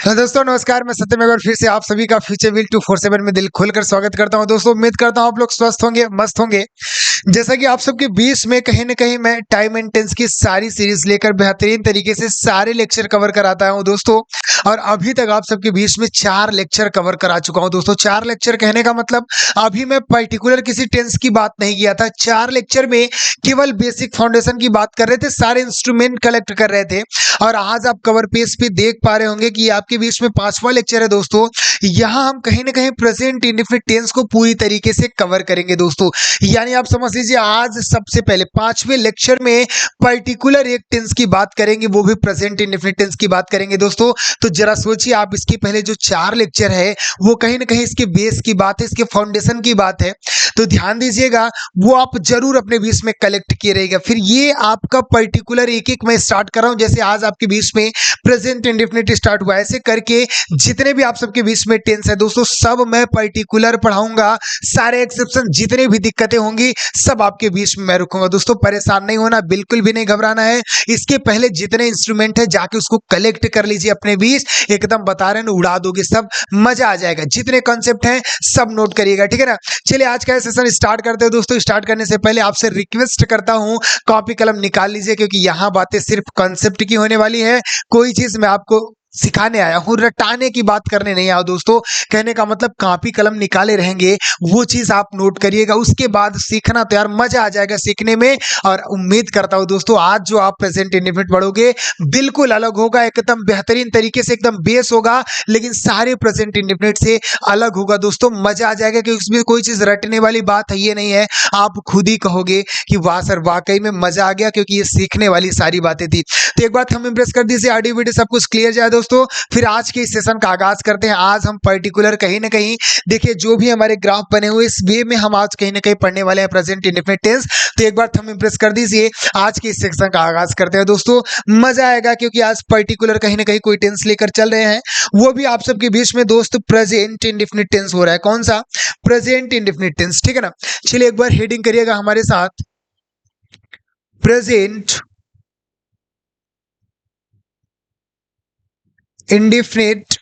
तो दोस्तों नमस्कार, मैं सत्यम एक बार फिर से आप सभी का फ्यूचर व्हील 247 में दिल खोलकर स्वागत करता हूं। दोस्तों उम्मीद करता हूं आप लोग स्वस्थ होंगे, मस्त होंगे। जैसा कि आप सबके बीच में कहीं न कहीं मैं टाइम एंड टेंस की सारी सीरीज लेकर बेहतरीन तरीके से सारे लेक्चर कवर कराता हूं दोस्तों। और अभी तक आप सबके बीच में 4 लेक्चर कवर करा चुका हूं दोस्तों। 4 लेक्चर कहने का मतलब अभी मैं पर्टिकुलर किसी टेंस की बात नहीं किया था। 4 लेक्चर में केवल बेसिक फाउंडेशन की बात कर रहे थे, सारे इंस्ट्रूमेंट कलेक्ट कर रहे थे। और आज आप कवर पेज पे देख पा रहे होंगे कि आपके बीच में 5वां लेक्चर है दोस्तों। यहाँ हम कहीं ना कहीं प्रेजेंट इंडेफिनिट टेंस को पूरी तरीके से कवर करेंगे दोस्तों। यानी आप समझ लीजिए आज सबसे पहले 5वें लेक्चर में पर्टिकुलर एक टेंस की बात करेंगे, वो भी प्रेजेंट इंडेफिनिट टेंस की बात करेंगे दोस्तों। तो जरा सोचिए, आप इसके पहले जो 4 लेक्चर है वो कहीं ना कहीं इसके बेस की बात है, इसके फाउंडेशन की बात है। तो ध्यान दीजिएगा, वो आप जरूर अपने बीच में कलेक्ट किए रहेगा। फिर ये आपका पर्टिकुलर एक एक मैं स्टार्ट कर रहा हूं। जैसे आज आपके बीच में प्रेजेंट इंडेफिनिट स्टार्ट हुआ, ऐसे करके जितने भी आप सबके बीच में टेंस है दोस्तों, सब मैं पर्टिकुलर पढ़ाऊंगा। सारे एक्सेप्शन जितने भी दिक्कतें होंगी सब आपके बीच में मैं रखूंगा दोस्तों। परेशान नहीं होना, बिल्कुल भी नहीं घबराना है। इसके पहले जितने इंस्ट्रूमेंट है जाके उसको कलेक्ट कर लीजिए अपने बीच, एकदम बता रहे हैं उड़ा दोगे, सब मजा आ जाएगा। जितने कॉन्सेप्ट हैं सब नोट करिएगा, ठीक है ना। चलिए आज का सेशन स्टार्ट करते हैं दोस्तों। स्टार्ट करने से पहले आपसे रिक्वेस्ट करता हूं, कॉपी कलम निकाल लीजिए, क्योंकि यहां बातें सिर्फ कॉन्सेप्ट की होने वाली है। कोई चीज मैं आपको सिखाने आया हूं, रटाने की बात करने नहीं आया दोस्तों। कहने का मतलब कॉपी कलम निकाले रहेंगे, वो चीज आप नोट करिएगा। उसके बाद सीखना तो यार मजा आ जाएगा सीखने में। और उम्मीद करता हूं दोस्तों आज जो आप प्रेजेंट इंडेफिनिट पढ़ोगे बिल्कुल अलग होगा, एकदम बेहतरीन तरीके से, एकदम बेस होगा, लेकिन सारे प्रेजेंट इंडेफिनिट से अलग होगा दोस्तों। मजा आ जाएगा कि उसमें कोई चीज रटने वाली बात है ये नहीं है। आप खुद ही कहोगे कि वाह सर वाकई में मजा आ गया, क्योंकि ये सीखने वाली सारी बातें थी। तो एक बात हम इंप्रेस कर दीजिए, ऑडियो वीडियो सब कुछ क्लियर जाए दोस्तों। फिर आज के इस सेशन का आगाज करते हैं। आज हम पर्टिकुलर कहीं ना कहीं देखिए, जो भी हमारे ग्राफ बने हुए इस वे में हम आज कहीं ना कहीं पढ़ने वाले हैं प्रेजेंट इंडेफिनिट टेंस। तो एक बार हम इंप्रेस कर दीजिए, आज के इस सेक्शन का आगाज करते हैं दोस्तों। मजा आएगा क्योंकि आज पर्टिकुलर कहीं ना कहीं कोई टेंस लेकर चल रहे हैं, वो भी आप सबके बीच में दोस्त प्रेजेंट इंडेफिनिट टेंस हो रहा है। कौन सा? प्रेजेंट इंडेफिनिट टेंस, ठीक है ना। चलिए एक बार हेडिंग करिएगा हमारे साथ, प्रेजेंट इंडेफिनिट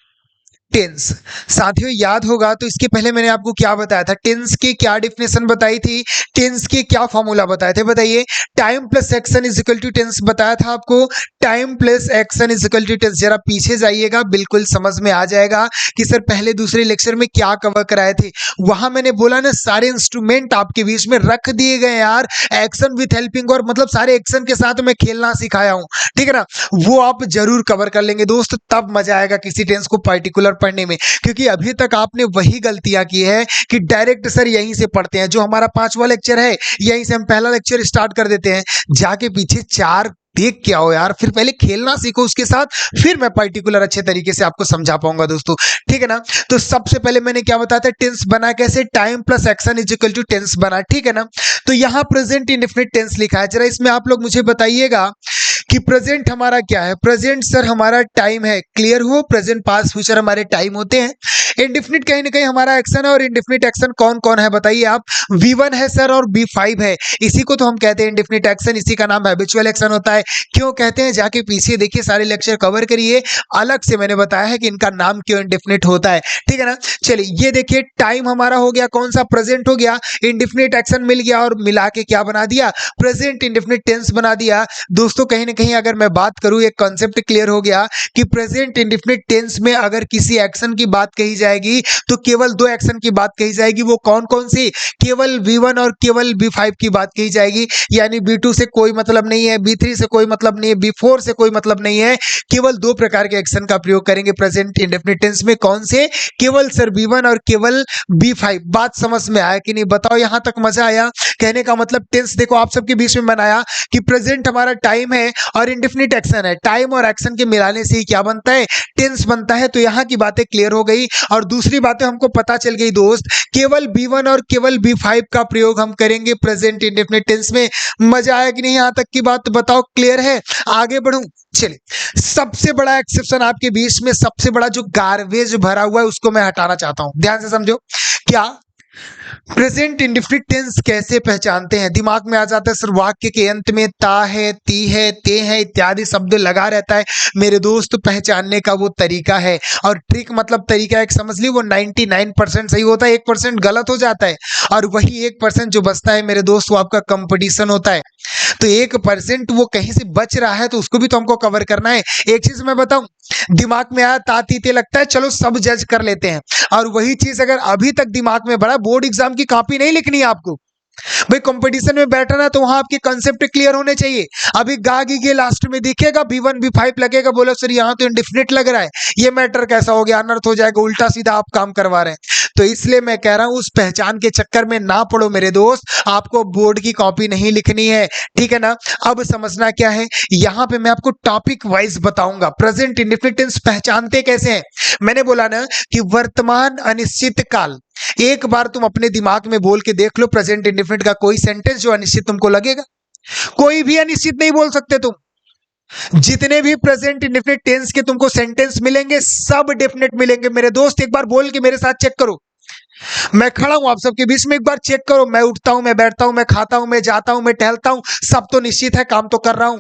टेंस। साथियों याद होगा तो इसके पहले मैंने आपको क्या बताया था, टेंस की क्या डिफिनेशन बताई थी, टेंस के क्या फॉर्मूला बताए थे, बताइए। Time plus action is equal to tense बताया था आपको। Time plus action is equal to tense, जरा पीछे जाइएगा, बिल्कुल समझ में आ जाएगा कि सर पहले दूसरे लेक्चर में क्या कवर कराए थे। वहां मैंने बोला ना, सारे इंस्ट्रूमेंट आपके बीच में रख दिए गए यार, एक्शन विथ हेल्पिंग, और मतलब सारे एक्शन के साथ मैं खेलना सिखाया हूं, ठीक है ना। वो आप जरूर कवर कर लेंगे दोस्त, तब मजा आएगा किसी टेंस को पर्टिकुलर पढ़ने में। क्योंकि अभी तक आपने वही गलतियां की है कि डायरेक्ट सर यहीं से पढ़ते हैं। जो हमारा 5वां लेक्चर है यहीं से हम पहला लेक्चर स्टार्ट कर देते हैं, जाके पीछे 4 देख के आओ यार, फिर पहले खेलना सीखो उसके साथ, फिर मैं पर्टिकुलर अच्छे तरीके से आपको समझा पाऊंगा दोस्तों, ठीक है ना। तो सबसे पहले मैंने क्या बताया था, टेंस बना कैसे, time plus action is equal to tense बना, ठीक है ना। तो यहां प्रेजेंट इंडेफिनिट टेंस लिखा है, जरा इसमें आप लोग मुझे बताइएगा कि प्रेजेंट हमारा क्या है। प्रेजेंट सर हमारा टाइम है, क्लियर हो। प्रेजेंट पास्ट फ्यूचर हमारे टाइम होते हैं। इंडेफिनिट कहीं ना कहीं हमारा एक्शन है, और इंडेफिनिट एक्शन कौन कौन है बताइए आप। V1 है सर और V5 है, इसी को तो हम कहते हैं इंडेफिनिट एक्शन, इसी का नाम हैबिचुअल एक्शन होता है। क्यों कहते हैं, जाके पीछे देखिए, सारे लेक्चर कवर करिए, अलग से मैंने बताया है कि इनका नाम क्यों इंडेफिनिट होता है, ठीक है ना। चलिए ये देखिए, टाइम हमारा हो गया कौन सा, प्रेजेंट हो गया, इंडेफिनिट एक्शन मिल गया और मिला के क्या बना दिया, प्रेजेंट इंडेफिनिट टेंस बना दिया दोस्तों। कहीं ना कहीं अगर मैं बात करूं, एक कॉन्सेप्ट क्लियर हो गया कि प्रेजेंट इंडेफिनिट टेंस में अगर किसी एक्शन की बात कही जाएगी तो केवल 2 एक्शन की बात कही जाएगी। वो कौन कौन सी, केवल V1 और केवल V5 की बात कही जाएगी। यानी V2 से कोई मतलब नहीं है, V3 से कोई मतलब नहीं है, V4 से कोई मतलब नहीं है। केवल 2 प्रकार के एक्शन का प्रयोग करेंगे प्रेजेंट इंडेफिनिट टेंस में। कौन से? केवल सर V1 और केवल V5। बात समझ में आया कि नहीं बताओ, यहां तक मजा आया। कहने का मतलब टेंस देखो आप सबके बीच में बनाया कि प्रेजेंट हमारा टाइम है और इंडेफिनिट एक्शन है। टाइम और एक्शन के मिलाने से ही क्या बनता है, टेंस बनता है। तो यहां की बातें क्लियर हो गई। और दूसरी बातें हमको पता चल गई दोस्त, केवल V1 और केवल V5 का प्रयोग हम करेंगे प्रेजेंट इंडेफिनिट टेंस में। मजा आया कि नहीं, यहां तक की बात बताओ क्लियर है। आगे बढ़ूं, चलिए सबसे बड़ा एक्सेप्शन आपके बीच में, सबसे बड़ा जो गार्बेज भरा हुआ है उसको मैं हटाना चाहता हूं, ध्यान से समझो। क्या? प्रेजेंट इंडेफिनिट टेंस कैसे पहचानते हैं? दिमाग में आ जाता है सर वाक्य के अंत में ता है, ती है, ते है इत्यादि शब्द लगा रहता है। मेरे दोस्त पहचानने का वो तरीका है, और ट्रिक मतलब तरीका एक समझ ली, वो 99% सही होता है, 1% गलत हो जाता है, और वही 1% जो बचता है मेरे दोस्त वो आपका कंपटीशन होता है। तो 1% वो कहीं से बच रहा है तो उसको भी तो हमको कवर करना है। एक चीज मैं बताऊं, दिमाग में आया तातीते लगता है, चलो सब जज कर लेते हैं, और वही चीज अगर अभी तक दिमाग में भरा, बोर्ड एग्जाम की कॉपी नहीं लिखनी है आपको भाई, कंपटीशन में बैठना तो वहां आपके कंसेप्ट क्लियर होने चाहिए। अभी गागी के लास्ट में दिखेगा B1 B5 लगेगा, बोलो सर यहाँ तो इंडिफिनिट लग रहा है, ये मैटर कैसा हो गया, अनर्थ हो जाएगा, उल्टा सीधा आप काम करवा रहे हैं। तो इसलिए मैं कह रहा हूं उस पहचान के चक्कर में ना पड़ो मेरे दोस्त, आपको बोर्ड की कॉपी नहीं लिखनी है, ठीक है ना। अब समझना क्या है, यहां पे मैं आपको टॉपिक वाइज बताऊंगा प्रेजेंट इंडेफिनिट टेंस पहचानते कैसे हैं। मैंने बोला ना कि वर्तमान अनिश्चित काल, एक बार तुम अपने दिमाग में बोल के देख लो प्रेजेंट इंडेफिनिट का कोई सेंटेंस जो अनिश्चित तुमको लगेगा। कोई भी अनिश्चित नहीं बोल सकते तुम। जितने भी प्रेजेंट इंडेफिनिट टेंस के तुमको सेंटेंस मिलेंगे सब डेफिनेट मिलेंगे मेरे दोस्त। एक बार बोल के मेरे साथ चेक करो, मैं खड़ा हूं आप सबके बीच में, एक बार चेक करो, मैं उठता हूं, मैं बैठता हूं, मैं खाता हूं, मैं जाता हूं, मैं टहलता हूं, सब तो निश्चित है, काम तो कर रहा हूं।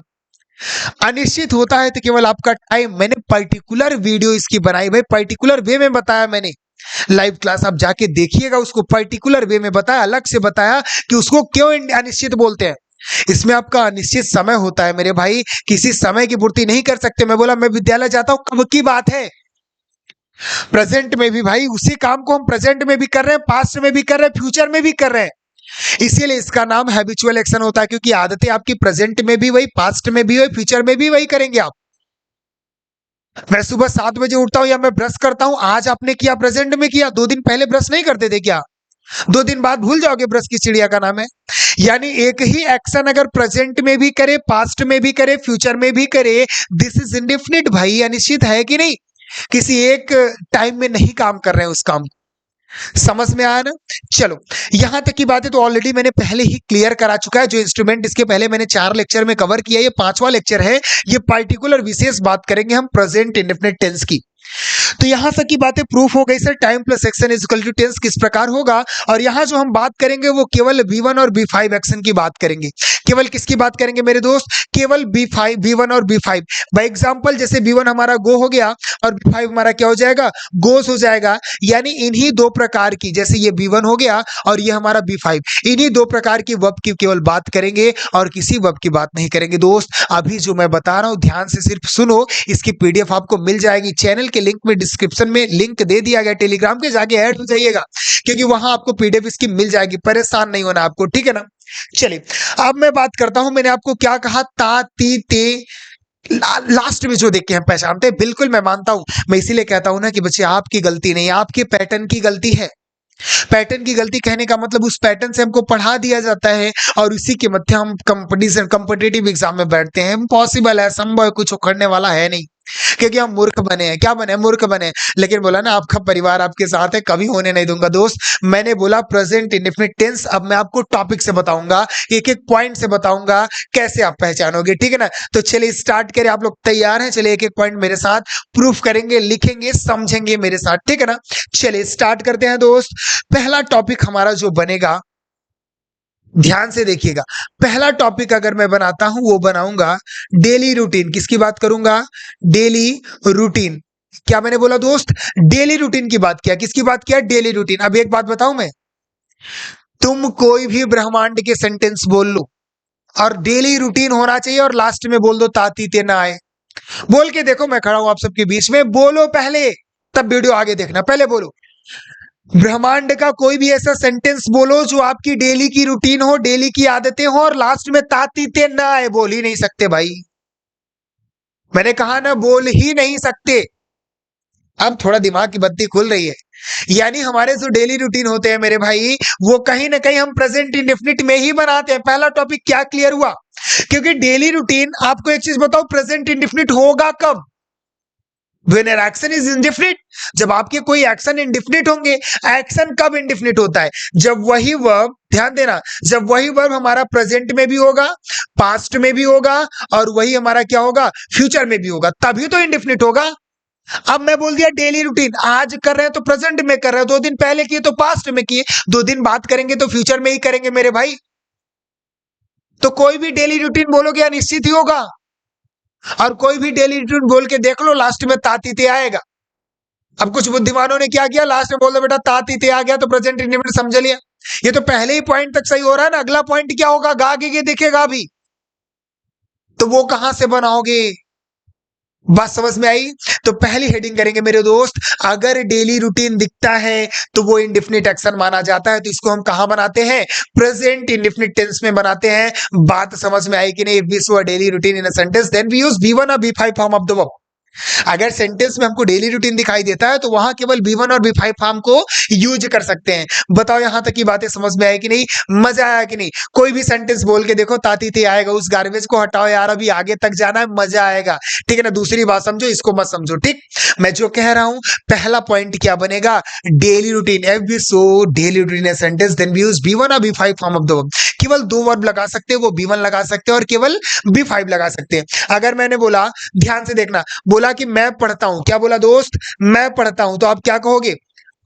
अनिश्चित होता है तो केवल आपका टाइम। मैंने पर्टिकुलर वीडियो इसकी बनाई भाई, पर्टिकुलर वे में बताया मैंने, लाइव क्लास आप जाके देखिएगा, उसको पर्टिकुलर वे में बताया, अलग से बताया कि उसको क्यों अनिश्चित बोलते हैं। इसमें आपका अनिश्चित समय होता है मेरे भाई, किसी समय की पूर्ति नहीं कर सकते। मैं बोला मैं विद्यालय जाता हूं, कब की बात है, प्रेजेंट में भी भाई उसी काम को हम प्रेजेंट में भी कर रहे हैं, पास्ट में भी कर रहे हैं, फ्यूचर में भी कर रहे हैं। इसीलिए इसका नाम हैबिचुअल एक्शन होता है, क्योंकि आदतें आपकी प्रेजेंट में भी वही, पास्ट में भी वही, फ्यूचर में भी वही करेंगे आप। मैं सुबह 7 बजे उठता हूं या मैं ब्रश करता हूं, आज आपने किया, प्रेजेंट में किया, 2 दिन पहले ब्रश नहीं करते थे क्या? 2 दिन बाद भूल जाओगे ब्रश की चिड़िया का नाम है। यानी एक ही एक्शन अगर प्रेजेंट में भी करे, पास्ट में भी करे, फ्यूचर में भी करे, दिस इज इंडेफिनिट भाई, अनिश्चित है कि नहीं, किसी एक टाइम में नहीं काम कर रहे हैं उस काम। समझ में आया ना? चलो यहां तक की बात है तो ऑलरेडी मैंने पहले ही क्लियर करा चुका है। जो इंस्ट्रूमेंट इसके पहले मैंने 4 लेक्चर में कवर किया, ये 5वां लेक्चर है। ये पर्टिकुलर विशेष बात करेंगे हम प्रेजेंट इंडेफिनिट टेंस की। तो यहां तक की बातें प्रूफ हो गई sir, time plus action is equal to tense किस प्रकार होगा। और यहां जो हम बात करेंगे वो केवल B1 और B5 एक्शन की बात करेंगे। केवल किसकी बात करेंगे मेरे दोस्त? केवल B1 और B5। बाय एग्जांपल जैसे B1 हमारा गो हो गया और B5 हमारा क्या हो जाएगा, गोस हो जाएगा। यानी इन्हीं दो प्रकार की, जैसे ये B1 हो गया और ये हमारा B5, इन्हीं दो प्रकार की वर्ब की केवल बात करेंगे और किसी वर्ब की बात नहीं करेंगे। दोस्त अभी जो मैं बता रहा हूं ध्यान से सिर्फ सुनो, इसकी PDF आपको मिल जाएगी चैनल के लिंक में, डिस्क्रिप्शन में लिंक दे दिया गया टेलीग्राम के, जाके ऐड हो जाइएगा, क्योंकि वहां आपको PDF इसकी मिल जाएगी, परेशान नहीं होना आपको, ठीक है ना। चलिए अब मैं बात करता हूं, मैंने आपको क्या कहा, ता ती ते लास्ट में जो देख के हम पहचानते हैं, बिल्कुल मैं मानता हूं। मैं इसीलिए कहता हूं ना कि बच्चे आपकी गलती नहीं, आपके पैटर्न की गलती है। पैटर्न की गलती कहने का मतलब उस पैटर्न से हमको पढ़ा दिया जाता है और इसी के मध्य हम कंपटीशन कॉम्पिटिटिव एग्जाम में बैठते हैं। इम्पॉसिबल है, संभव है, कुछ उखड़ने वाला है नहीं, क्योंकि हम मूर्ख बने हैं। क्या बने? मूर्ख बने। लेकिन बोला ना आपका परिवार आपके साथ है, कभी होने नहीं दूंगा दोस्त। मैंने बोला प्रेजेंट इंडेफिनिट टेंस। अब मैं आपको टॉपिक से बताऊंगा, एक एक पॉइंट से बताऊंगा कैसे आप पहचानोगे, ठीक है ना। तो चलिए स्टार्ट करें, आप लोग तैयार हैं? चलिए एक एक पॉइंट मेरे साथ प्रूफ करेंगे, लिखेंगे, समझेंगे मेरे साथ, ठीक है ना। चलिए स्टार्ट करते हैं दोस्त। पहला टॉपिक हमारा जो बनेगा, ध्यान से देखिएगा, पहला टॉपिक अगर मैं बनाता हूं वो बनाऊंगा डेली रूटीन। किसकी बात करूंगा? Daily routine. क्या मैंने बोला दोस्त? डेली रूटीन की बात किया। किसकी बात किया? Daily routine. अब एक बात बताऊं मैं, तुम कोई भी ब्रह्मांड के सेंटेंस बोल लो और डेली रूटीन होना चाहिए और लास्ट में बोल दो तातीते ना आए। बोल के देखो, मैं खड़ा हूं आप सबके बीच में, बोलो पहले, तब वीडियो आगे देखना। पहले बोलो, ब्रह्मांड का कोई भी ऐसा सेंटेंस बोलो जो आपकी डेली की रूटीन हो, डेली की आदतें हो और लास्ट में तातीते ना आए। बोल ही नहीं सकते भाई, मैंने कहा ना, बोल ही नहीं सकते। अब थोड़ा दिमाग की बत्ती खुल रही है। यानी हमारे जो डेली रूटीन होते हैं मेरे भाई, वो कहीं ना कहीं हम प्रेजेंट इंडेफिनिट में ही बनाते हैं। पहला टॉपिक क्या क्लियर हुआ? क्योंकि डेली रूटीन, आपको एक चीज बताओ, प्रेजेंट इंडेफिनिट होगा कब? When an action is indefinite, जब आपके कोई एक्शन इंडिफिनिट होंगे। एक्शन कब इंडिफिनिट होता है? जब वही वर्ब, ध्यान देना, जब वही वर्ब हमारा प्रेजेंट में भी होगा, पास्ट में भी होगा और वही हमारा क्या होगा, फ्यूचर में भी होगा, तभी तो इंडिफिनिट होगा। अब मैं बोल दिया डेली रूटीन, आज कर रहे हैं तो प्रेजेंट में कर रहे हैं, 2 दिन पहले किए तो पास्ट में किए, 2 दिन बात करेंगे तो फ्यूचर में ही करेंगे मेरे भाई। तो कोई भी डेली रूटीन बोलोगे या निश्चित ही होगा, और कोई भी डेली रूटीन बोल के देख लो लास्ट में तातीते आएगा। अब कुछ बुद्धिमानों ने क्या किया, लास्ट में बोल दो बेटा तातीते आ गया तो प्रेजेंट इंडेफिनिट समझ लिया। ये तो पहले ही पॉइंट तक सही हो रहा है ना, अगला पॉइंट क्या होगा, गा के देखेगा अभी, तो वो कहां से बनाओगे। बात समझ में आई। तो पहली हेडिंग करेंगे मेरे दोस्त, अगर डेली रूटीन दिखता है तो वो इंडेफिनिट एक्शन माना जाता है, तो इसको हम कहां बनाते हैं, प्रेजेंट इंडेफिनिट टेंस में बनाते हैं। बात समझ में आई कि नहीं। If we so a daily routine in a sentence then we use B one और B five form of the verb. अगर सेंटेंस में हमको डेली रूटीन दिखाई देता है तो वहां केवल B1 और B5 फॉर्म को यूज कर सकते हैं। बताओ यहां तक की बातें समझ में आया कि नहीं, मजा आया कि नहीं। कोई भी सेंटेंस बोल के देखो तातीते आएगा, उस गार्बेज को हटाओ यार, अभी आगे तक जाना है, मजा आएगा। ठीक है ना, दूसरी बात समझो, इसको मत समझो। ठीक, मैं जो कह रहा हूं, पहला पॉइंट क्या बनेगा, daily routine. F B so daily routine sentence then we use B1 और B5 form of the verb. केवल 2 वर्ब लगा सकते हैं, वो B1 लगा सकते हैं और केवल B5 लगा सकते हैं। अगर मैंने बोला, ध्यान से देखना, बोला कि मैं पढ़ता हूं, क्या बोला दोस्त, मैं पढ़ता हूं, तो आप क्या कहोगे,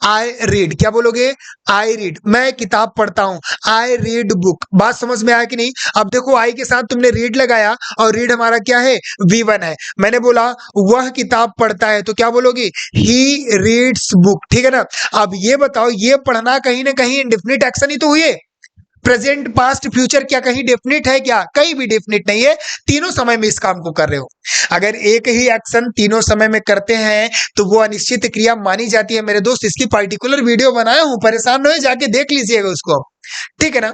आई रीड। क्या बोलोगे, आई रीड। मैं किताब पढ़ता हूं, आई रीड बुक। बात समझ में आया कि नहीं। अब देखो आई के साथ तुमने रीड लगाया और रीड हमारा क्या है, V1 है। मैंने बोला वह किताब पढ़ता है, तो क्या बोलोगे, ही रीड्स बुक। ठीक है ना। अब ये बताओ, ये पढ़ना कहीं ना कहीं इंडेफिनिट एक्शन ही तो हुई है। प्रेजेंट पास्ट फ्यूचर क्या कहीं डेफिनिट है क्या, कहीं भी डेफिनिट नहीं है। तीनों समय में इस काम को कर रहे हो। अगर एक ही एक्शन तीनों समय में करते हैं तो वो अनिश्चित क्रिया मानी जाती है मेरे दोस्त। इसकी पर्टिकुलर वीडियो बनाया हूं, परेशान न हो, जाके देख लीजिएगा उसको। ठीक है ना।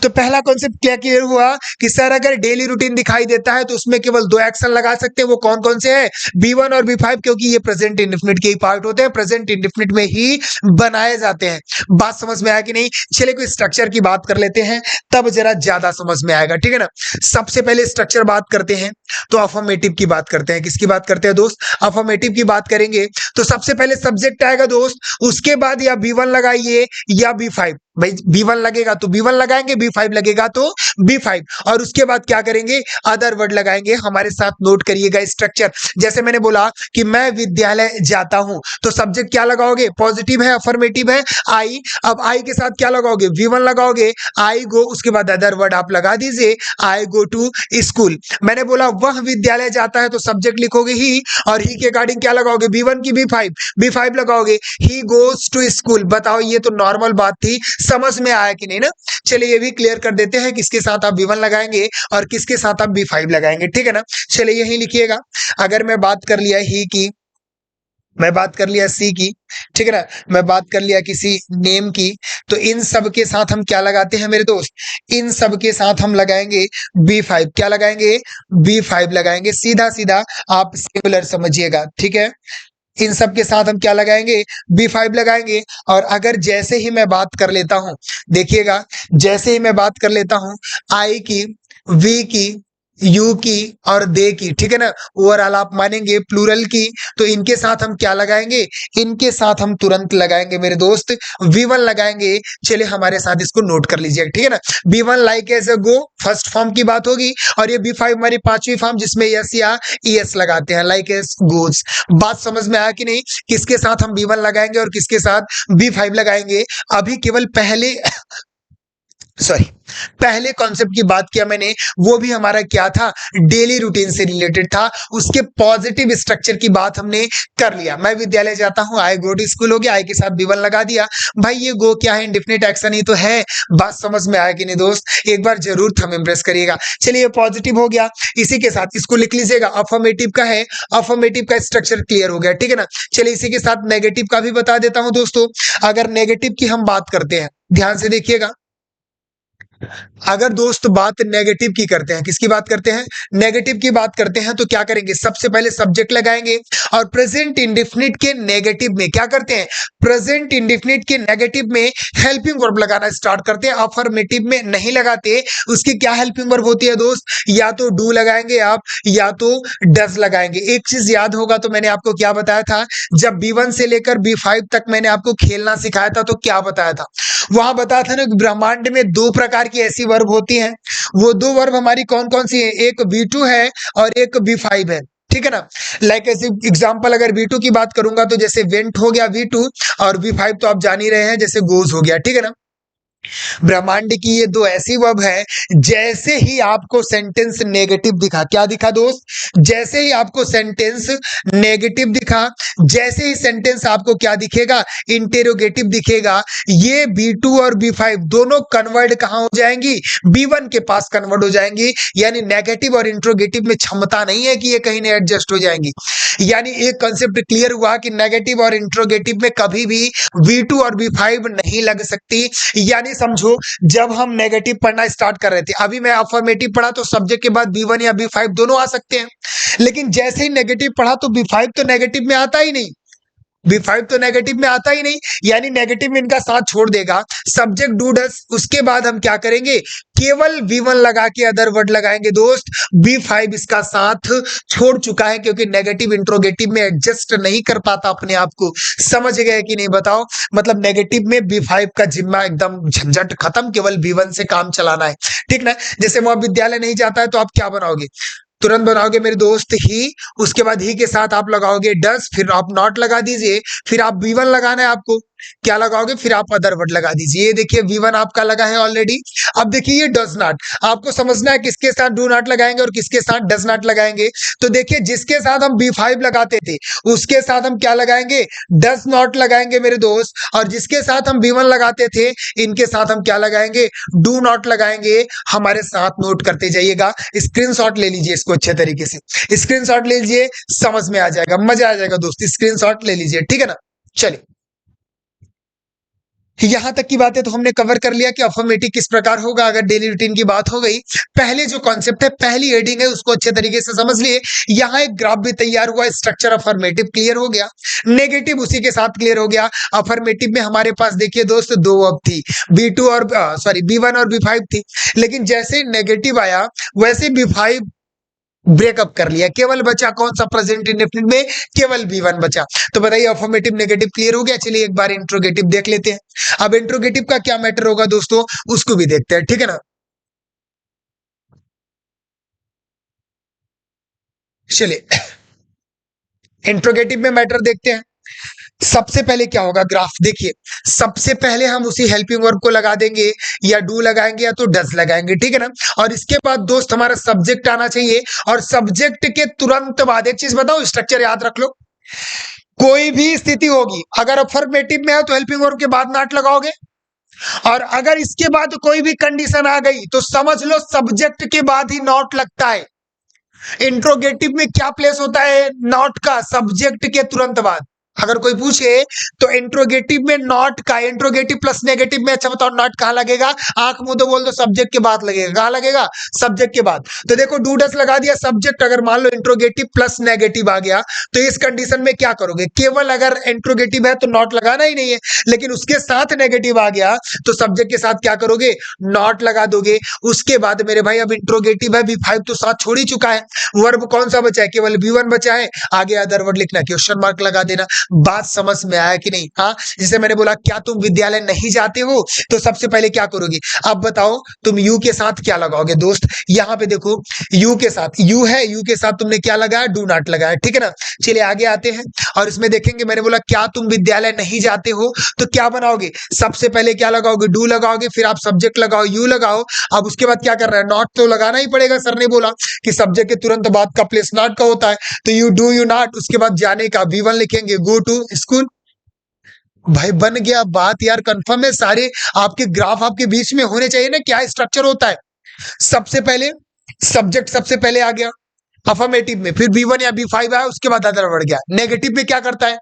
तो पहला कॉन्सेप्ट क्या क्लियर हुआ कि सर अगर डेली रूटीन दिखाई देता है तो उसमें केवल 2 एक्शन लगा सकते हैं, वो कौन कौन से हैं, B1 और B5, क्योंकि ये प्रेजेंट इंडेफिनिट के ही पार्ट होते हैं, प्रेजेंट इंडेफिनिट में ही बनाए जाते हैं। बात समझ में आया कि नहीं। चलिए कोई स्ट्रक्चर की बात कर लेते हैं, तब जरा ज्यादा समझ में आएगा। ठीक है ना। सबसे पहले स्ट्रक्चर बात करते हैं तो अफर्मेटिव की बात करते हैं। किसकी बात करते हैं दोस्त, अफर्मेटिव की बात करेंगे तो सबसे पहले सब्जेक्ट आएगा दोस्त, उसके बाद या B1 लगाइए या B5। भाई B1 लगेगा तो B1 लगाएंगे, B5 लगेगा तो B5, और उसके बाद क्या करेंगे, अदर वर्ड लगाएंगे। हमारे साथ नोट करिएगा स्ट्रक्चर। जैसे मैंने बोला कि मैं विद्यालय जाता हूं, तो सब्जेक्ट क्या लगाओगे, पॉजिटिव है, अफर्मेटिव है, आई। अब आई के साथ क्या लगाओगे, V1 लगाओगे, आई गो, उसके बाद अदर वर्ड आप लगा दीजिए, आई गो टू स्कूल। मैंने बोला वह विद्यालय जाता है, तो सब्जेक्ट लिखोगे ही, और ही के अकॉर्डिंग क्या लगाओगे, B1 की B5, B5 लगाओगे, ही गोज टू स्कूल। बताओ ये तो नॉर्मल बात थी, समझ में आया कि नहीं ना। चलिए ये भी क्लियर कर देते हैं, किसके साथ आप B1 लगाएंगे और किसके साथ आप B5 लगाएंगे। ठीक है ना। चलिए यही लिखिएगा। अगर मैं बात कर लिया ही की, मैं बात कर लिया सी की, ठीक है ना, मैं बात कर लिया किसी नेम की, तो इन सब के साथ हम क्या लगाते हैं मेरे दोस्त, इन सब के साथ हम लगाएंगे B5। क्या लगाएंगे, B5 लगाएंगे। सीधा सीधा आप सिंगुलर समझिएगा। ठीक है। इन सब के साथ हम क्या लगाएंगे, B5 लगाएंगे। और अगर जैसे ही मैं बात कर लेता हूं, देखिएगा, जैसे ही मैं बात कर लेता हूं आई की, वी की, यू की और दे की, ठीक है ना, ओवरऑल आप मानेंगे प्लूरल की, तो इनके साथ हम क्या लगाएंगे, इनके साथ हम तुरंत लगाएंगे मेरे दोस्त V1 लगाएंगे। चलिए हमारे साथ इसको नोट कर लीजिएगा। ठीक है ना। B1 like as a go, first form की बात होगी, और ये B5 हमारी 5वीं फॉर्म, जिसमें यस या ES लगाते हैं, लाइक एज गोज। बात समझ में आया कि नहीं, किसके साथ हम B1 लगाएंगे और किसके साथ B5 लगाएंगे। अभी केवल पहले पहले कॉन्सेप्ट की बात किया मैंने, वो भी हमारा क्या था, डेली रूटीन से रिलेटेड था। उसके पॉजिटिव स्ट्रक्चर की बात हमने कर लिया। मैं विद्यालय जाता हूं, आई गो टू स्कूल हो गया, आई के साथ B1 लगा दिया। भाई ये गो क्या है, इंडेफिनिट एक्शन ही तो है। बात समझ में आया कि नहीं दोस्त, एक बार जरूर थंब इम्प्रेस करिएगा। चलिए ये पॉजिटिव हो गया, इसी के साथ इसको लिख लीजिएगा, अफर्मेटिव का है, अफर्मेटिव का स्ट्रक्चर क्लियर हो गया। ठीक है ना। चलिए इसी के साथ नेगेटिव का भी बता देता हूं दोस्तों। अगर नेगेटिव की हम बात करते हैं, ध्यान से देखिएगा, अगर दोस्त बात नेगेटिव की करते हैं, किसकी बात करते हैं, नेगेटिव की बात करते हैं, तो क्या करेंगे, सबसे पहले सब्जेक्ट लगाएंगे, और प्रेजेंट इंडेफिनिट के नेगेटिव में क्या करते हैं, प्रेजेंट इंडेफिनिट के नेगेटिव में हेल्पिंग वर्ब लगाना स्टार्ट करते हैं। अफर्मेटिव में नहीं लगाते। उसकी क्या हेल्पिंग वर्ब होती है दोस्त, या तो डू लगाएंगे आप, या तो डज लगाएंगे। एक चीज याद होगा तो मैंने आपको क्या बताया था, जब B1 से लेकर B5 तक मैंने आपको खेलना सिखाया था, तो क्या बताया था, वहां बताया था ना, ब्रह्मांड में 2 प्रकार की ऐसी वर्ब होती हैं। वो 2 वर्ब हमारी कौन कौन सी है, एक B2 है और एक B5 है। ठीक है ना। लाइक ऐसे एग्जांपल अगर V2 की बात करूंगा तो जैसे वेंट हो गया V2, और V5 तो आप जान ही रहे हैं जैसे गोज हो गया, ठीक है ना। ब्रह्मांड की ये दो ऐसी वर्ब है, जैसे ही आपको सेंटेंस नेगेटिव दिखा, क्या दिखा दोस्त, जैसे ही आपको सेंटेंस नेगेटिव दिखा, जैसे ही सेंटेंस आपको क्या दिखेगा, इंटेरोगेटिव दिखेगा, ये B2 और B5 दोनों कन्वर्ट कहां हो जाएंगी, B1 के पास कन्वर्ट हो जाएंगी। यानी नेगेटिव और इंट्रोगेटिव में क्षमता नहीं है कि ये कहीं नहीं एडजस्ट हो जाएंगी। यानी एक कंसेप्ट क्लियर हुआ कि नेगेटिव और इंट्रोगेटिव में कभी भी V2 और B5 नहीं लग सकती। यानी समझो, जब हम नेगेटिव पढ़ना स्टार्ट कर रहे थे, अभी मैं अफर्मेटिव पढ़ा तो सब्जेक्ट के बाद B1 या B5 दोनों आ सकते हैं, लेकिन जैसे ही नेगेटिव पढ़ा तो B5 तो नेगेटिव में आता ही नहीं, B5 तो नेगेटिव में आता ही नहीं। यानी नेगेटिव में इनका साथ छोड़ देगा, सब्जेक्ट डू डस, उसके बाद हम क्या करेंगे, केवल V1 लगा के अदर वर्ड लगाएंगे दोस्त। B5 इसका साथ छोड़ चुका है क्योंकि नेगेटिव इंट्रोगेटिव में एडजस्ट नहीं कर पाता अपने आप को। समझ गए कि नहीं बताओ। मतलब नेगेटिव में B5 का जिम्मा एकदम झंझट खत्म, केवल B1 से काम चलाना है, ठीक ना। जैसे महाविद्यालय नहीं जाता है तो आप क्या बनाओगे, तुरंत बनाओगे मेरे दोस्त ही, उसके बाद ही के साथ आप लगाओगे डस, फिर आप नॉट लगा दीजिए, फिर आप V1 लगाना है आपको, क्या लगाओगे, फिर आप अदर वर्ड लगा दीजिए। ये देखिए V1 आपका लगा है ऑलरेडी। अब देखिए ये डज नॉट, आपको समझना है किसके साथ डू नॉट लगाएंगे और किसके साथ डज नॉट लगाएंगे। तो देखिए जिसके साथ हम B5 लगाते थे उसके साथ हम क्या लगाएंगे, डज नॉट लगाएंगे मेरे दोस्त, और जिसके साथ हम B1 लगाते थे इनके साथ हम क्या लगाएंगे, डू नॉट लगाएंगे। हमारे साथ नोट करते जाइएगा, स्क्रीनशॉट ले लीजिए इसको अच्छे तरीके से, स्क्रीनशॉट ले लीजिए, समझ में आ जाएगा, मजा आ जाएगा दोस्त, स्क्रीनशॉट ले लीजिए, ठीक है ना। चलिए, यहां तक की बातें तो हमने कवर कर लिया कि अफर्मेटिव किस प्रकार होगा। अगर डेली रूटीन की बात हो गई, पहले जो कॉन्सेप्ट है, पहली हेडिंग है, उसको अच्छे तरीके से समझ लिए। यहां एक ग्राफ भी तैयार हुआ, स्ट्रक्चर अफर्मेटिव क्लियर हो गया, नेगेटिव उसी के साथ क्लियर हो गया। अफर्मेटिव में हमारे पास देखिए दोस्त दो वर्ब थी, B2 और B1 और B5 थी, लेकिन जैसे नेगेटिव आया वैसे B5 ब्रेकअप कर लिया, केवल बचा कौन सा, प्रेजेंट इंडेफिनिट में केवल B1 बचा। तो बताइए अफर्मेटिव नेगेटिव क्लियर हो गया। चलिए एक बार इंट्रोगेटिव देख लेते हैं। अब इंट्रोगेटिव का क्या मैटर होगा दोस्तों, उसको भी देखते हैं, ठीक है ना। चलिए इंट्रोगेटिव में मैटर देखते हैं। सबसे पहले क्या होगा, ग्राफ देखिए, सबसे पहले हम उसी हेल्पिंग वर्ब को लगा देंगे, या डू लगाएंगे या तो डज लगाएंगे, ठीक है ना। और इसके बाद दोस्त हमारा सब्जेक्ट आना चाहिए, और सब्जेक्ट के तुरंत बाद एक चीज बताओ, स्ट्रक्चर याद रख लो, कोई भी स्थिति होगी, अगर अफर्मेटिव में है तो हेल्पिंग वर्ब के बाद नॉट लगाओगे, और अगर इसके बाद कोई भी कंडीशन आ गई तो समझ लो सब्जेक्ट के बाद ही नॉट लगता है। इंट्रोगेटिव में क्या प्लेस होता है नॉट का, सब्जेक्ट के तुरंत बाद। अगर कोई पूछे तो इंट्रोगेटिव में नॉट का, इंट्रोगेटिव प्लस नेगेटिव में, अच्छा बताओ नॉट कहां लगेगा, आंख मुंह तो बोल दो, सब्जेक्ट के बाद लगेगा, कहां लगेगा, सब्जेक्ट के बाद। तो देखो डू डस लगा दिया, सब्जेक्ट अगर मान लो इंट्रोगेटिव प्लस नेगेटिव आ गया तो इस कंडीशन में क्या करोगे, केवल अगर इंट्रोगेटिव है तो नॉट लगाना ही नहीं है, लेकिन उसके साथ नेगेटिव आ गया तो सब्जेक्ट के साथ क्या करोगे, नॉट लगा दोगे। उसके बाद मेरे भाई अब इंट्रोगेटिव है, B5 तो साथ छोड़ ही चुका है, वर्ब कौन सा बचा है, केवल B1 बचा है, आगे अदर वर्ड लिखना, क्वेश्चन मार्क लगा देना। बात समझ में आया कि नहीं। हाँ, जैसे मैंने बोला क्या तुम विद्यालय नहीं जाते हो, तो सबसे पहले क्या करोगे, अब बताओ तुम यू के साथ क्या लगाओगे दोस्त। यहां पे देखो यू के साथ, यू है, यू के साथ तुमने क्या लगाया, डू नॉट लगाया, ठीक है ना। चलिए आगे आते हैं, और इसमें देखेंगे मैंने बोला क्या तुम विद्यालय नहीं जाते हो, तो क्या बनाओगे, सबसे पहले क्या लगाओगे, डू लगाओगे, फिर आप सब्जेक्ट लगाओ, यू लगाओ। अब उसके बाद क्या कर रहा है, नॉट तो लगाना ही पड़ेगा, सर ने बोला कि सब्जेक्ट के तुरंत बाद का प्लेस नॉट का होता है, तो यू डू यू नॉट, उसके बाद जाने का B1 लिखेंगे, गो टू स्कूल। भाई बन गया बात यार, कंफर्म है, सारे आपके ग्राफ आपके बीच में होने चाहिए ना, क्या स्ट्रक्चर होता है। सबसे पहले सब्जेक्ट सबसे पहले आ गया अफर्मेटिव में, फिर B1 या B5 आया, उसके बाद अदर बढ़ गया। नेगेटिव में क्या करता है,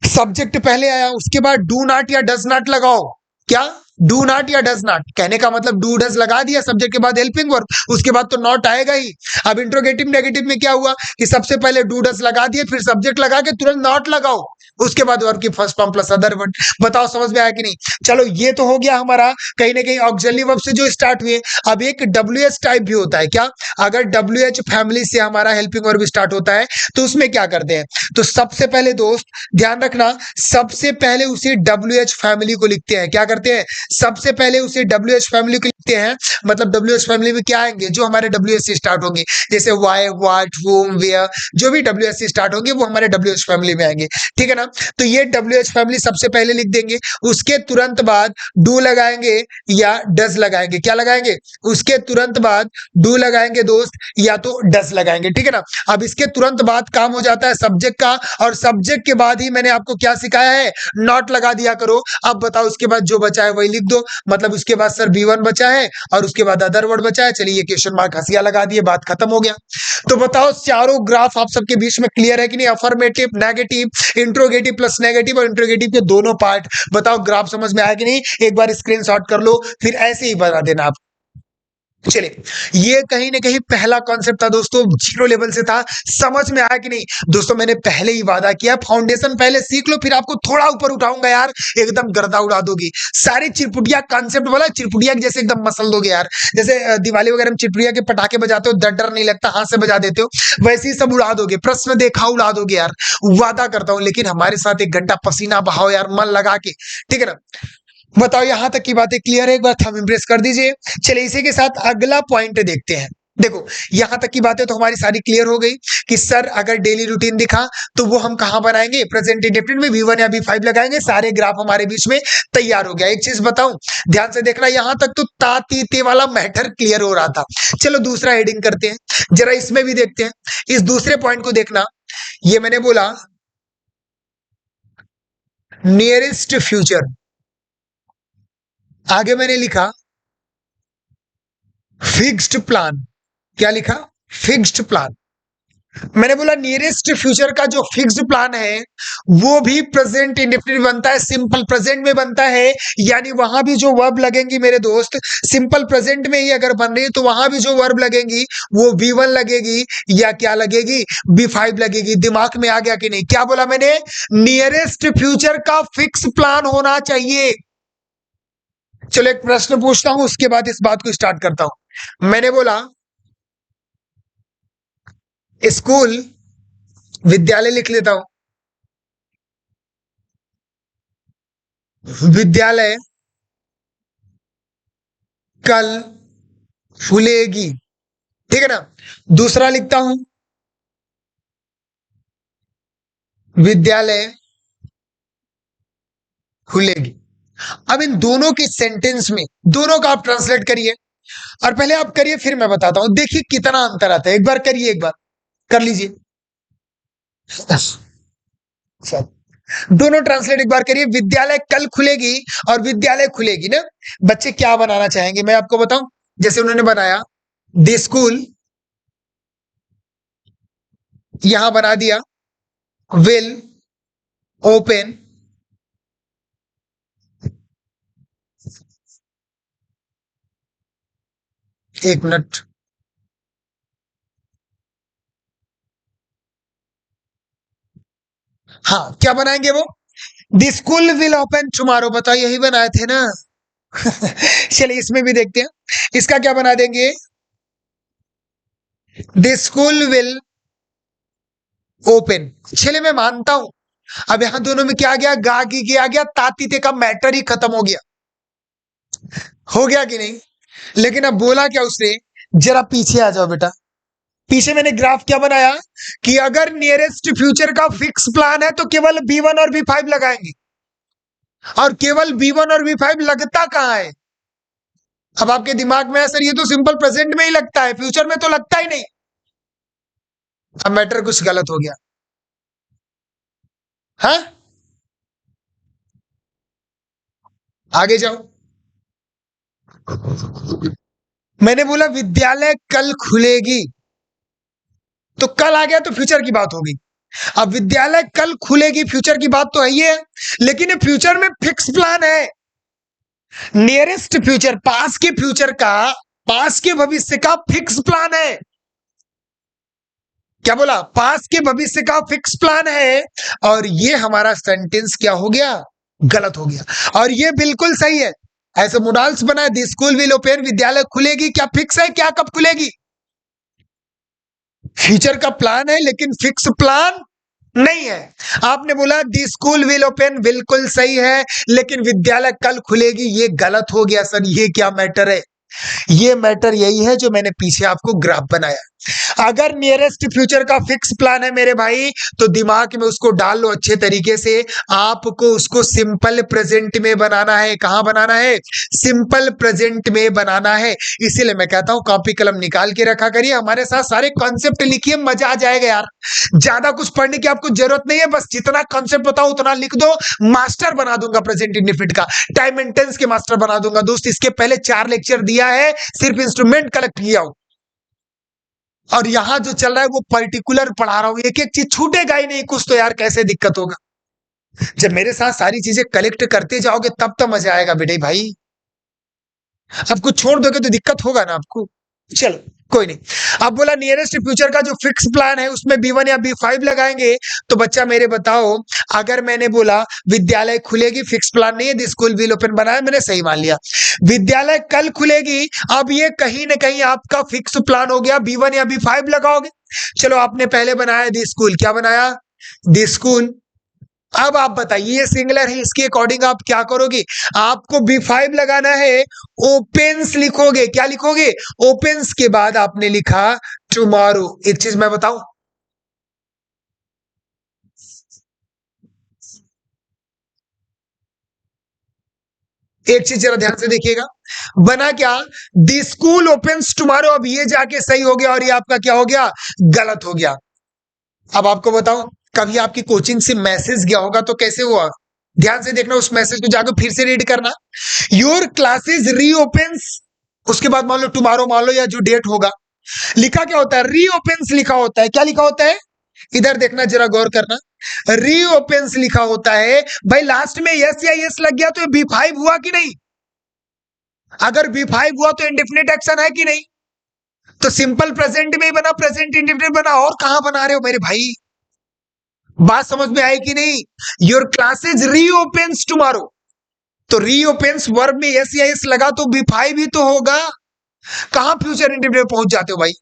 सब्जेक्ट पहले आया, उसके बाद डू नॉट या डज नॉट लगाओ, क्या डू नॉट या डज नॉट, कहने का मतलब डू डज लगा दिया, सब्जेक्ट के बाद हेल्पिंग वर्ब, उसके बाद तो नॉट आएगा ही। अब इंट्रोगेटिव नेगेटिव में क्या हुआ कि सबसे पहले डू डज लगा दिए, फिर सब्जेक्ट लगा के तुरंत नॉट लगाओ, उसके बाद वर्ब की first form plus other word. बताओ समझ में आया कि नहीं? चलो ये तो हो गया हमारा कहीं ना कहीं ऑक्सिलरी वर्ब से जो स्टार्ट हुए। अब एक WH टाइप भी होता है। क्या? अगर WH फैमिली से हमारा हेल्पिंग वर्ब स्टार्ट होता है तो उसमें क्या करते हैं? तो सबसे पहले दोस्त ध्यान रखना, सबसे पहले उसे WH फैमिली को लिखते हैं। क्या करते हैं? सबसे पहले उसे WH फैमिली को लिखते हैं। मतलब WH फैमिली में क्या आएंगे? जो हमारे WH से स्टार्ट होंगे, जैसे वाई, व्हाट, whom, वेयर, जो भी WH से स्टार्ट होंगे वो हमारे WH फैमिली में आएंगे। ठीक है ना? तो ये WH फैमिली सबसे पहले लिख देंगे। उसके तुरंत बाद डू लगाएंगे या डज लगाएंगे। क्या लगाएंगे? उसके तुरंत बाद डू लगाएंगे दोस्त, या तो डज लगाएंगे। ठीक है ना? अब इसके तुरंत बाद काम हो जाता है सब्जेक्ट का, और सब्जेक्ट के बाद ही मैंने आपको क्या सिखाया है? नॉट लगा दिया करो। अब बताओ उसके बाद जो बचा है वही लिख दो। मतलब उसके बाद सर B1 बचा है और उसके बाद अदर वर्ड बचा है। चलिए क्वेश्चन मार्क हंसिया लगा दिए, बात खत्म हो गया। तो बताओ चारों ग्राफ आप सबके बीच में क्लियर है कि नहीं? Affirmative, negative, interrogative plus negative और इंट्रोगेटिव के दोनों पार्ट। बताओ ग्राफ समझ में आया कि नहीं? एक बार स्क्रीनशॉट कर लो, फिर ऐसे ही बना देना आप। चलिए, ये कहीं ना कहीं पहला कॉन्सेप्ट था दोस्तों, जीरो लेवल से था। समझ में आया कि नहीं? दोस्तों मैंने पहले ही वादा किया, फाउंडेशन पहले सीख लो, फिर आपको थोड़ा ऊपर उठाऊंगा यार, एकदम गर्दा उड़ा दोगी। सारी चिरपुटिया कॉन्सेप्ट बोला, चिरपुटिया जैसे एकदम मसल दोगे यार। जैसे दिवाली वगैरह में चिरपुटिया के पटाखे बजाते हो, डर डर नहीं लगता, हाथ से बजा देते हो, वैसे ही सब उड़ा दोगे। प्रश्न देखा उड़ा दोगे यार, वादा करता हूं। लेकिन हमारे साथ 1 घंटा पसीना बहाओ यार, मन लगा के। ठीक है ना? बताओ यहां तक की बातें क्लियर है? एक बार थंब इम्प्रेस कर दीजिए। चलिए इसी के साथ अगला पॉइंट देखते हैं। देखो यहां तक की बातें तो हमारी सारी क्लियर हो गई कि सर अगर डेली रूटीन दिखा तो वो हम कहां बनाएंगे? प्रेजेंट इंडेफिनिट में V1 या V5 लगाएंगे। सारे ग्राफ हमारे बीच में तैयार हो गया। एक चीज बताऊं, ध्यान से देखना, यहां तक तो ता ती ते वाला मैटर क्लियर हो रहा था। चलो दूसरा हेडिंग करते हैं, जरा इसमें भी देखते हैं। इस दूसरे पॉइंट को देखना, ये मैंने बोला नियरेस्ट फ्यूचर, आगे मैंने लिखा फिक्स्ड प्लान। क्या लिखा? Fixed plan. मैंने बोला नियरेस्ट फ्यूचर का जो फिक्स्ड प्लान है वो भी प्रेजेंट इंडेफिनिट बनता है, सिंपल प्रेजेंट में बनता है। यानी वहां भी जो वर्ब लगेंगी मेरे दोस्त, सिंपल प्रेजेंट में ही अगर बन रही है तो वहां भी जो वर्ब लगेंगी वो V1 लगेगी या क्या लगेगी? V5 लगेगी। दिमाग में आ गया कि नहीं? क्या बोला मैंने? नियरेस्ट फ्यूचर का फिक्स प्लान होना चाहिए। चलो एक प्रश्न पूछता हूं, उसके बाद इस बात को स्टार्ट करता हूं। मैंने बोला स्कूल, विद्यालय लिख लेता हूं, विद्यालय कल खुलेगी। ठीक है ना? दूसरा लिखता हूं विद्यालय खुलेगी। अब इन दोनों के सेंटेंस में दोनों का आप ट्रांसलेट करिए, और पहले आप करिए फिर मैं बताता हूं, देखिए कितना अंतर आता है। एक बार करिए, एक बार कर लीजिए। दोनों ट्रांसलेट एक बार करिए। विद्यालय कल खुलेगी और विद्यालय खुलेगी ना। बच्चे क्या बनाना चाहेंगे मैं आपको बताऊं? जैसे उन्होंने बनाया द स्कूल, यहां बना दिया विल ओपन, एक मिनट, हाँ क्या बनाएंगे वो? The school will open tomorrow. बताओ यही बनाए थे ना? चलिए इसमें भी देखते हैं, इसका क्या बना देंगे? The school will open. चलिए मैं मानता हूं। अब यहां दोनों में क्या आ गया? गा की आ गया, तातीते का मैटर ही खत्म हो गया। हो गया कि नहीं? लेकिन अब बोला क्या उसने? जरा पीछे आ जाओ बेटा। पीछे मैंने ग्राफ क्या बनाया कि अगर नियरेस्ट फ्यूचर का फिक्स प्लान है तो केवल B1 और B5 लगाएंगे, और केवल B1 और B5 लगता कहां है? अब आपके दिमाग में है सर ये तो सिंपल प्रेजेंट में ही लगता है, फ्यूचर में तो लगता ही नहीं। अब मैटर कुछ गलत हो गया। हाँ, आगे जाओ। मैंने बोला विद्यालय कल खुलेगी, तो कल आ गया तो फ्यूचर की बात होगी। अब विद्यालय कल खुलेगी, फ्यूचर की बात तो है ही है, लेकिन ये फ्यूचर में फिक्स प्लान है। नियरेस्ट फ्यूचर, पास के फ्यूचर का, पास के भविष्य का फिक्स प्लान है। क्या बोला, पास के भविष्य का फिक्स प्लान है, और ये हमारा सेंटेंस क्या हो गया, गलत हो गया। और ये बिल्कुल सही है। ऐसे मोडाल्स बना, द स्कूल विल ओपन, विद्यालय खुलेगी, क्या फिक्स है, क्या कब खुलेगी? फ्यूचर का प्लान है लेकिन फिक्स प्लान नहीं है। आपने बोला दी स्कूल विल ओपन, बिल्कुल सही है, लेकिन विद्यालय कल खुलेगी, ये गलत हो गया सर। ये क्या मैटर है? ये मैटर यही है जो मैंने पीछे आपको ग्राफ बनाया। अगर नियरेस्ट फ्यूचर का फिक्स प्लान है मेरे भाई, तो दिमाग में उसको डाल लो अच्छे तरीके से। आपको उसको सिंपल प्रेजेंट में बनाना है। कहां बनाना है? सिंपल प्रेजेंट में बनाना है। इसीलिए मैं कहता हूं कॉपी कलम निकाल के रखा करिए, हमारे साथ सारे कॉन्सेप्ट लिखिए, मजा आ जाएगा यार। ज्यादा कुछ पढ़ने की आपको जरूरत नहीं है, बस जितना कॉन्सेप्ट बताओ उतना लिख दो। मास्टर बना दूंगा प्रेजेंट इंडेफिनिट का, टाइम एंड टेंस के मास्टर बना दूंगा दोस्त। इसके पहले 4 लेक्चर दिया है, सिर्फ इंस्ट्रूमेंट कलेक्ट किया हूं, और यहां जो चल रहा है वो पर्टिकुलर पढ़ा रहा हूं। एक एक चीज छूटेगा ही नहीं कुछ, तो यार कैसे दिक्कत होगा? जब मेरे साथ सारी चीजें कलेक्ट करते जाओगे तब तो मजा आएगा बेटे भाई। अब कुछ छोड़ दोगे तो दिक्कत होगा ना आपको। चलो कोई नहीं। अब बोला नियरेस्ट फ्यूचर का जो फिक्स प्लान है उसमें B1 या B5 लगाएंगे। तो बच्चा मेरे बताओ, अगर मैंने बोला विद्यालय खुलेगी, फिक्स प्लान नहीं है, द स्कूल विल ओपन बनाया, मैंने सही मान लिया। विद्यालय कल खुलेगी, अब ये कहीं ना कहीं आपका फिक्स प्लान हो गया, B1 या B5 लगाओगे। चलो आपने पहले बनाया द स्कूल, क्या बनाया? The school. अब आप बताइए, ये सिंगुलर है, इसके अकॉर्डिंग आप क्या करोगे? आपको B5 लगाना है, ओपेंस लिखोगे। क्या लिखोगे? ओपेंस के बाद आपने लिखा टुमारो। एक चीज मैं बताऊं, एक चीज जरा ध्यान से देखिएगा, बना क्या? The school opens tomorrow. अब ये जाके सही हो गया और ये आपका क्या हो गया? गलत हो गया। अब आपको बताओ, कभी आपकी कोचिंग से मैसेज गया होगा तो कैसे हुआ? ध्यान से देखना, उस मैसेज को जाकर फिर से रीड करना। योर क्लासेस रीओपन्स, उसके बाद मान लो टुमारो मान लो, या जो डेट होगा, लिखा क्या होता है? रीओपन्स लिखा होता है। क्या लिखा होता है? इधर देखना, जरा गौर करना, रीओपन्स लिखा होता है। भाई लास्ट में यस या यस लग गया तो B5 हुआ कि नहीं? अगर B5 हुआ तो इंडेफिनिट एक्शन है कि नहीं? तो सिंपल प्रेजेंट में ही बना, प्रेजेंट इंडेफिनिट बना, और कहां बना रहे हो मेरे भाई? बात समझ में आई कि नहीं? योर क्लासेज रीओपन्स टुमारो, तो रीओपन्स वर्ब में यस या यस लगा तो B5 ही तो होगा। कहां फ्यूचर इंडेफिनिट पहुंच जाते हो भाई?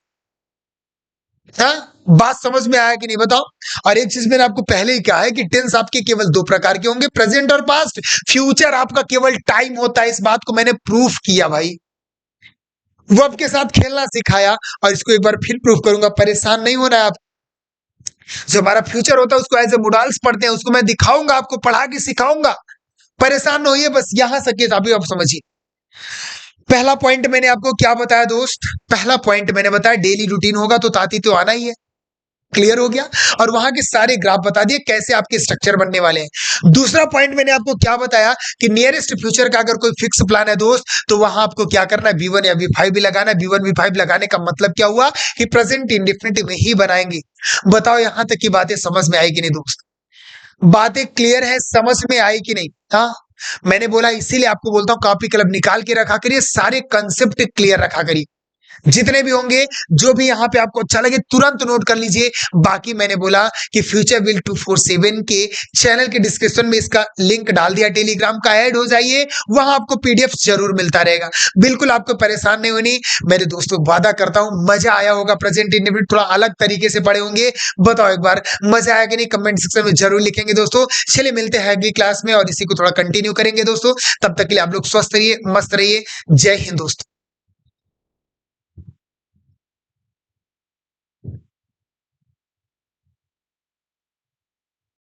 हाँ, बात समझ में आया कि नहीं बताओ? और एक चीज मैंने आपको पहले ही कहा है कि टेंस आपके केवल 2 प्रकार के होंगे, प्रेजेंट और पास्ट। फ्यूचर आपका केवल टाइम होता है, इस बात को मैंने प्रूफ किया भाई। वर्ब के साथ खेलना सिखाया, और इसको एक बार फिर प्रूफ करूंगा, परेशान नहीं होना है आप। जो हमारा फ्यूचर होता है उसको एज ए मोडाल्स पढ़ते हैं, उसको मैं दिखाऊंगा, आपको पढ़ा के सिखाऊंगा। परेशान न होइए, बस यहां सके अभी आप समझिए। पहला पॉइंट मैंने आपको क्या बताया दोस्त? पहला पॉइंट मैंने बताया डेली रूटीन होगा तो ताती तो आना ही है। क्लियर हो गया? और वहां के सारे ग्राफ बता दिए कैसे आपके स्ट्रक्चर बनने वाले हैं। दूसरा पॉइंट मैंने आपको क्या बताया कि नियरेस्ट फ्यूचर का अगर कोई फिक्स प्लान है दोस्त, तो वहां आपको क्या करना है? B1 या B5 भी लगाना है। B1 B5 लगाने का मतलब क्या हुआ कि प्रेजेंट इंडेफिनिट में ही बनाएंगे। बताओ यहां तक की बातें समझ में आई कि नहीं दोस्त? बातें क्लियर है, समझ में आई कि नहीं? हाँ, मैंने बोला इसीलिए आपको बोलता हूं कॉपी कलम निकाल के रखा करिए, सारे कंसेप्ट क्लियर रखा करिए। जितने भी होंगे, जो भी यहां पे आपको अच्छा लगे तुरंत नोट कर लीजिए। बाकी मैंने बोला कि फ्यूचर विल 247 के चैनल के डिस्क्रिप्शन में इसका लिंक डाल दिया, टेलीग्राम का ऐड हो जाइए, वहां आपको PDF जरूर मिलता रहेगा। बिल्कुल आपको परेशान नहीं होनी मेरे दोस्तों, वादा करता हूं मजा आया होगा। प्रेजेंट इंडेफिनिट थोड़ा अलग तरीके से पढ़े होंगे। बताओ एक बार मजा आया कि नहीं? कमेंट सेक्शन में जरूर लिखेंगे दोस्तों। चलिए मिलते हैं अगली क्लास में और इसी को थोड़ा कंटिन्यू करेंगे दोस्तों। तब तक के लिए आप लोग स्वस्थ रहिए, मस्त रहिए। जय हिंद दोस्तों।